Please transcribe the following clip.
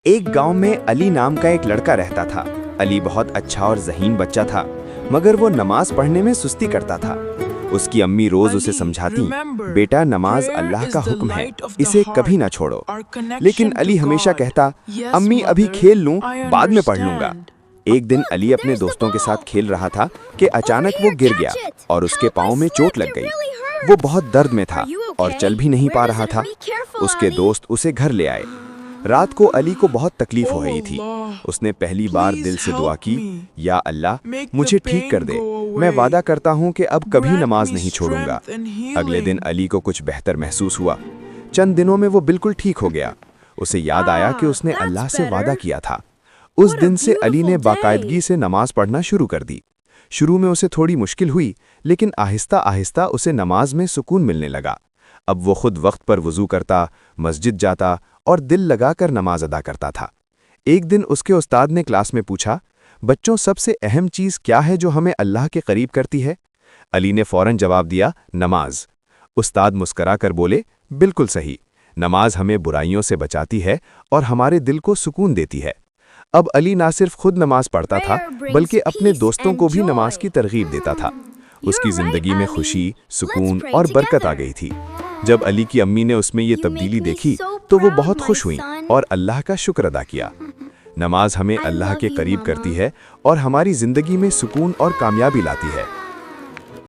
ایک گاؤں میں علی نام کا ایک لڑکا رہتا تھا۔ علی بہت اچھا اور ذہین بچہ تھا، مگر وہ نماز پڑھنے میں سستی کرتا تھا۔ اس کی امی روز اسے سمجھاتی، بیٹا نماز اللہ کا حکم ہے، اسے کبھی نہ چھوڑو۔ لیکن علی ہمیشہ کہتا، امی ابھی کھیل لوں، بعد میں پڑھ لوں گا۔ ایک دن علی اپنے دوستوں کے ساتھ کھیل رہا تھا کہ اچانک وہ گر گیا اور اس کے پاؤں میں چوٹ لگ گئی۔ وہ بہت درد میں تھا اور چل بھی نہیں پا رہا تھا۔ اس کے دوست اسے گھر لے آئے۔ رات کو علی کو بہت تکلیف ہو رہی تھی۔ اس نے پہلی بار دل سے دعا کی، یا اللہ مجھے ٹھیک کر دے، میں وعدہ کرتا ہوں کہ اب کبھی نماز نہیں چھوڑوں گا۔ اگلے دن علی کو کچھ بہتر محسوس ہوا۔ چند دنوں میں وہ بالکل ٹھیک ہو گیا۔ اسے یاد آیا کہ اس نے اللہ سے وعدہ کیا تھا۔ اس دن سے علی نے باقاعدگی سے نماز پڑھنا شروع کر دی۔ شروع میں اسے تھوڑی مشکل ہوئی، لیکن آہستہ آہستہ اسے نماز میں سکون ملنے لگا۔ اب وہ خود وقت پر وضو کرتا، مسجد جاتا اور دل لگا کر نماز ادا کرتا تھا۔ ایک دن اس کے استاد نے کلاس میں پوچھا، بچوں سب سے اہم چیز کیا ہے جو ہمیں اللہ کے قریب کرتی ہے؟ علی نے فوراً جواب دیا، نماز۔ استاد مسکرا کر بولے، بالکل صحیح، نماز ہمیں برائیوں سے بچاتی ہے اور ہمارے دل کو سکون دیتی ہے۔ اب علی نہ صرف خود نماز پڑھتا تھا بلکہ اپنے دوستوں کو بھی نماز کی ترغیب دیتا تھا۔ اس کی زندگی میں خوشی، سکون اور برکت آ گئی تھی۔ جب علی کی امی نے اس میں یہ تبدیلی دیکھی تو وہ بہت خوش ہوئیں اور اللہ کا شکر ادا کیا۔ نماز ہمیں اللہ کے قریب کرتی ہے اور ہماری زندگی میں سکون اور کامیابی لاتی ہے۔